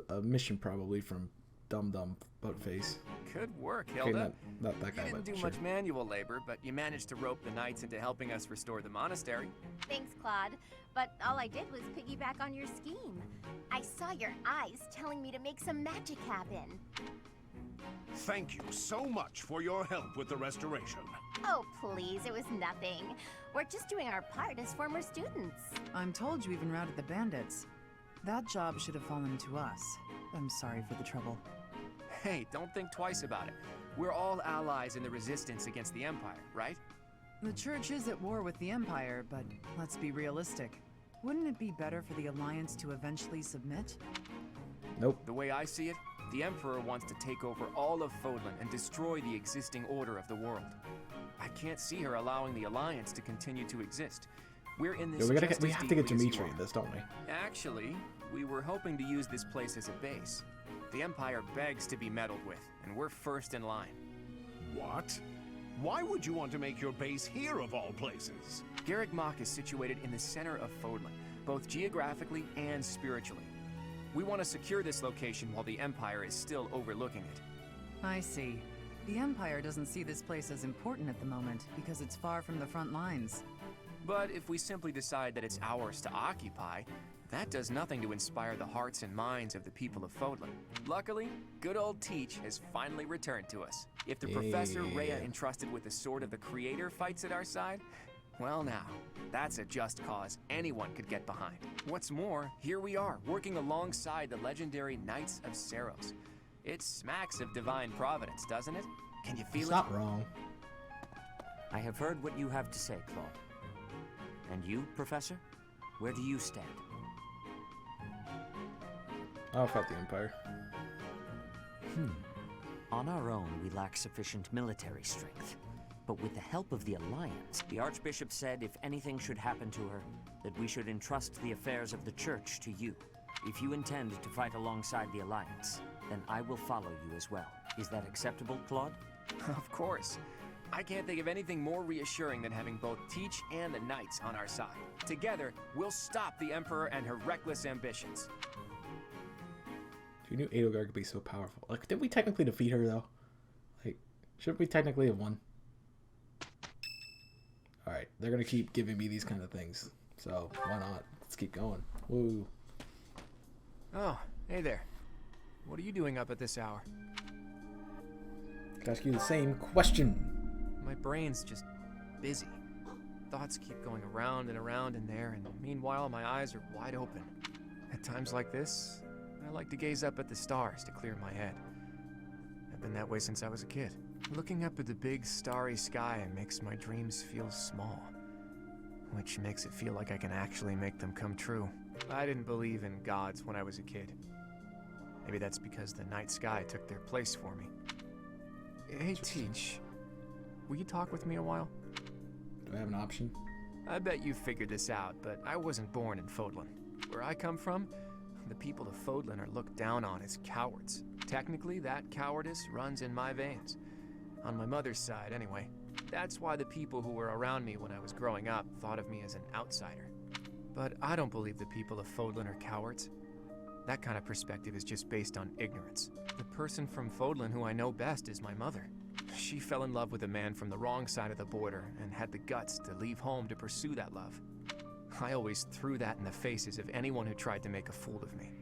[SPEAKER 2] a mission probably from Dum Dum Buttface.
[SPEAKER 6] Good work, Hilda.
[SPEAKER 2] Okay, not that guy,
[SPEAKER 6] you didn't do much manual labor, but you managed to rope the knights into helping us restore the monastery.
[SPEAKER 7] Thanks, Claude. But all I did was piggyback on your scheme. I saw your eyes telling me to make some magic happen.
[SPEAKER 12] Thank you so much for your help with the restoration.
[SPEAKER 7] Oh, please, it was nothing. We're just doing our part as former students.
[SPEAKER 13] I'm told you even routed the bandits. That job should have fallen to us. I'm sorry for the trouble.
[SPEAKER 6] Hey, don't think twice about it. We're all allies in the resistance against the Empire, right?
[SPEAKER 13] The Church is at war with the Empire, but let's be realistic. Wouldn't it be better for the Alliance to eventually submit?
[SPEAKER 2] Nope.
[SPEAKER 6] The way I see it, the Emperor wants to take over all of Fodlan and destroy the existing order of the world. I can't see her allowing the Alliance to continue to exist. We're in this
[SPEAKER 2] we have to get Dimitri in this, don't we?
[SPEAKER 6] Actually, we were hoping to use this place as a base. The Empire begs to be meddled with, and we're first in line.
[SPEAKER 12] What? Why would you want to make your base here of all places?
[SPEAKER 6] Garreg Mach is situated in the center of Fodlan, both geographically and spiritually. We want to secure this location while the Empire is still overlooking it.
[SPEAKER 13] I see. The Empire doesn't see this place as important at the moment because it's far from the front lines.
[SPEAKER 6] But if we simply decide that it's ours to occupy, that does nothing to inspire the hearts and minds of the people of Fodlan. Luckily, good old Teach has finally returned to us. If the Professor Rhea entrusted with the Sword of the Creator fights at our side, well now, that's a just cause anyone could get behind. What's more, here we are, working alongside the legendary Knights of Seros. It smacks of divine providence, doesn't it? Can you feel it?
[SPEAKER 2] It's not wrong.
[SPEAKER 10] I have heard what you have to say, Claude. And you, Professor? Where do you stand?
[SPEAKER 2] I'll fight the Empire.
[SPEAKER 10] On our own, we lack sufficient military strength. But with the help of the Alliance, the Archbishop said if anything should happen to her, that we should entrust the affairs of the Church to you. If you intend to fight alongside the Alliance, then I will follow you as well. Is that acceptable, Claude?
[SPEAKER 6] Of course. I can't think of anything more reassuring than having both Teach and the Knights on our side. Together, we'll stop the Emperor and her reckless ambitions.
[SPEAKER 2] Who knew Edelgard could be so powerful? Like, didn't we technically defeat her, though? Like, shouldn't we technically have won? Alright, they're gonna keep giving me these kind of things. So, why not? Let's keep going. Woo.
[SPEAKER 6] Oh, hey there. What are you doing up at this hour?
[SPEAKER 2] Could ask you the same question.
[SPEAKER 6] My brain's just busy. Thoughts keep going around and around in there, and meanwhile my eyes are wide open. At times like this, I like to gaze up at the stars to clear my head. I've been that way since I was a kid. Looking up at the big starry sky makes my dreams feel small, which makes it feel like I can actually make them come true. I didn't believe in gods when I was a kid. Maybe that's because the night sky took their place for me. Hey, Teach. Will you talk with me a while?
[SPEAKER 2] Do I have an option?
[SPEAKER 6] I bet you figured this out, but I wasn't born in Fodlan. Where I come from, the people of Fodlan are looked down on as cowards. Technically, that cowardice runs in my veins. On my mother's side, anyway. That's why the people who were around me when I was growing up thought of me as an outsider. But I don't believe the people of Fodlan are cowards. That kind of perspective is just based on ignorance. The person from Fodlan who I know best is my mother. She fell in love with a man from the wrong side of the border and had the guts to leave home to pursue that love. I always threw that in the faces of anyone who tried to make a fool of me.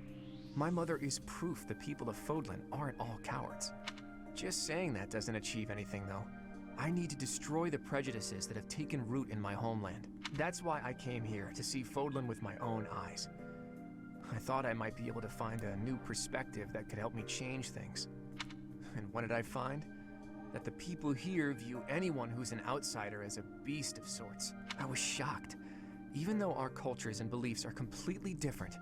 [SPEAKER 6] My mother is proof the people of Fodlan aren't all cowards. Just saying that doesn't achieve anything, though. I need to destroy the prejudices that have taken root in my homeland. That's why I came here, to see Fodlan with my own eyes. I thought I might be able to find a new perspective that could help me change things. And what did I find? That the people here view anyone who's an outsider as a beast of sorts. I was shocked. Even though our cultures and beliefs are completely different,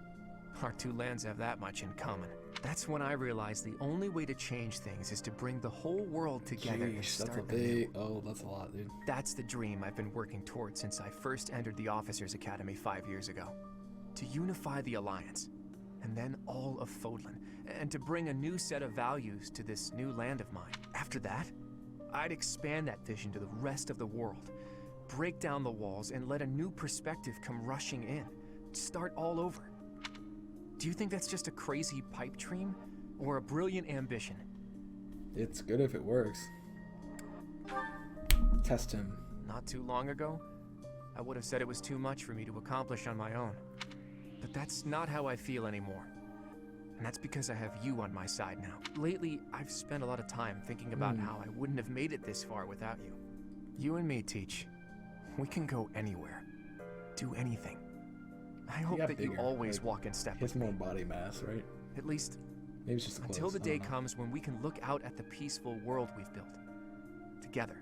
[SPEAKER 6] our two lands have that much in common. That's when I realized the only way to change things is to bring the whole world together and start anew.
[SPEAKER 2] Oh, that's a lot, dude.
[SPEAKER 6] That's the dream I've been working towards since I first entered the Officers Academy 5 years ago. To unify the Alliance, and then all of Fodlan, and to bring a new set of values to this new land of mine. After that, I'd expand that vision to the rest of the world, break down the walls, and let a new perspective come rushing in. Start all over. Do you think that's just a crazy pipe dream, or a brilliant ambition?
[SPEAKER 2] It's good if it works. Test him.
[SPEAKER 6] Not too long ago, I would have said it was too much for me to accomplish on my own. But that's not how I feel anymore. And that's because I have you on my side now. Lately, I've spent a lot of time thinking about how I wouldn't have made it this far without you. You and me, Teach. We can go anywhere. Do anything. I hope that you always walk in step with me.
[SPEAKER 2] He has more body mass, right?
[SPEAKER 6] At least,
[SPEAKER 2] maybe it's just close.
[SPEAKER 6] Until the day comes when we can look out at the peaceful world we've built. Together.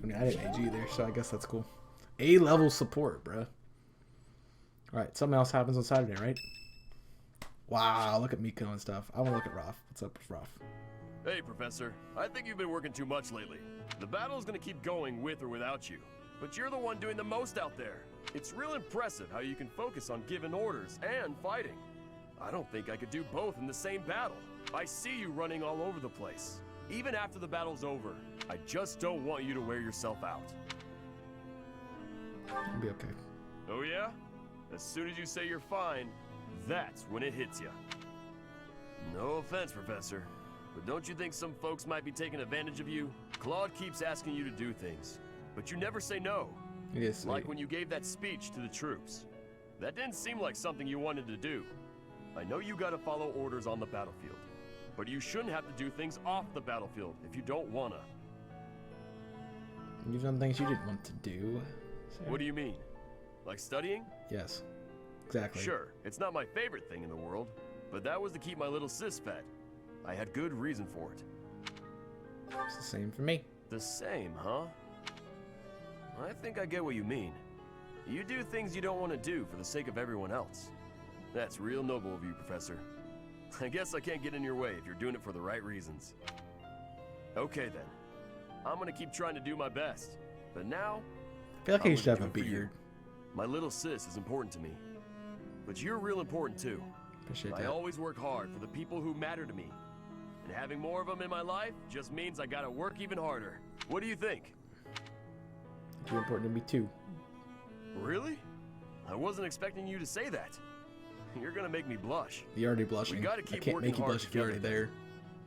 [SPEAKER 2] I mean, I didn't age either, so I guess that's cool. A-level support, bruh. Alright, something else happens on Saturday, right? Wow, look at Miko and stuff. I want to look at Roth. What's up with Roth?
[SPEAKER 11] Hey, Professor. I think you've been working too much lately. The battle's gonna keep going with or without you. But you're the one doing the most out there. It's real impressive how you can focus on giving orders and fighting. I don't think I could do both in the same battle. I see you running all over the place. Even after the battle's over, I just don't want you to wear yourself out.
[SPEAKER 2] I'll be okay.
[SPEAKER 11] Oh yeah? As soon as you say you're fine, that's when it hits you. No offense, Professor, but don't you think some folks might be taking advantage of you? Claude keeps asking you to do things, but you never say no.
[SPEAKER 2] Yes.
[SPEAKER 11] Like when you gave that speech to the troops. That didn't seem like something you wanted to do. I know you gotta follow orders on the battlefield, but you shouldn't have to do things off the battlefield if you don't wanna.
[SPEAKER 2] You've done things you didn't want to do.
[SPEAKER 11] What do you mean? Like studying?
[SPEAKER 2] Yes. Exactly.
[SPEAKER 11] Sure, it's not my favorite thing in the world, but that was to keep my little sis fed. I had good reason for it.
[SPEAKER 2] It's the same for me.
[SPEAKER 11] The same, huh? I think I get what you mean. You do things you don't want to do for the sake of everyone else. That's real noble of you, Professor. I guess I can't get in your way if you're doing it for the right reasons. Okay then. I'm gonna keep trying to do my best. But now,
[SPEAKER 2] I feel like he should have a beard.
[SPEAKER 11] My little sis is important to me. But you're real important too.
[SPEAKER 2] Appreciate
[SPEAKER 11] I
[SPEAKER 2] that.
[SPEAKER 11] always work hard for the people who matter to me. And having more of them in my life just means I gotta work even harder. What do you think?
[SPEAKER 2] You're important to me too.
[SPEAKER 11] Really? I wasn't expecting you to say that. You're gonna make me blush.
[SPEAKER 2] You're already blushing.
[SPEAKER 11] We gotta
[SPEAKER 2] I
[SPEAKER 11] keep
[SPEAKER 2] can't
[SPEAKER 11] working
[SPEAKER 2] make you
[SPEAKER 11] hard
[SPEAKER 2] blush if you're already there.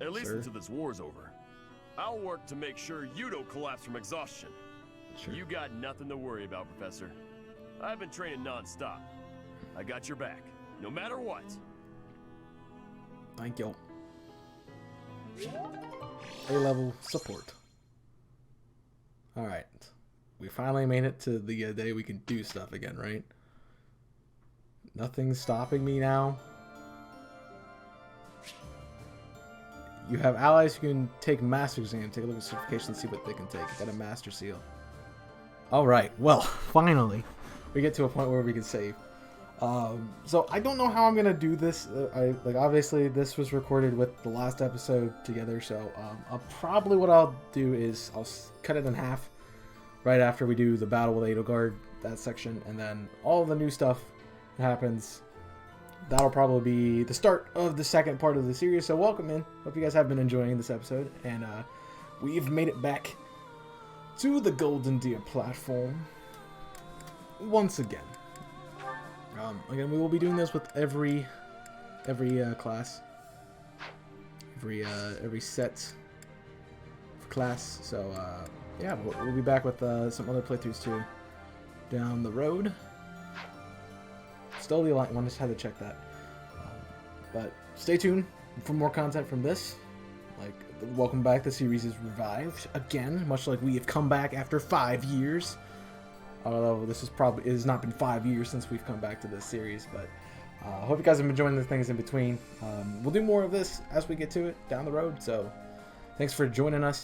[SPEAKER 11] At least
[SPEAKER 2] sir.
[SPEAKER 11] until this war's over. I'll work to make sure you don't collapse from exhaustion.
[SPEAKER 2] Sure.
[SPEAKER 11] You got nothing to worry about, Professor. I've been training non-stop. I got your back, no matter what.
[SPEAKER 2] Thank you. A-level support. Alright. We finally made it to the day we can do stuff again, right? Nothing's stopping me now. You have allies who can take master exam. Take a look at certification, see what they can take. Got a master seal. Alright, well, finally. We get to a point where we can save. So I don't know how I'm gonna do this. Obviously this was recorded with the last episode together, so probably what I'll do is I'll cut it in half right after we do the battle with Edelgard, that section, and then all the new stuff that happens. That'll probably be the start of the second part of the series. So welcome in. Hope you guys have been enjoying this episode, and we've made it back to the Golden Deer platform once again. Again, we will be doing this with every class, every set of class. So yeah, we'll be back with some other playthroughs too down the road. Still the Alliant one, just had to check that. But stay tuned for more content from this. Like, welcome back. The series is revived again, much like we have come back after 5 years. Although this is it has not been 5 years since we've come back to this series, but I hope you guys have been enjoying the things in between. We'll do more of this as we get to it down the road, so thanks for joining us.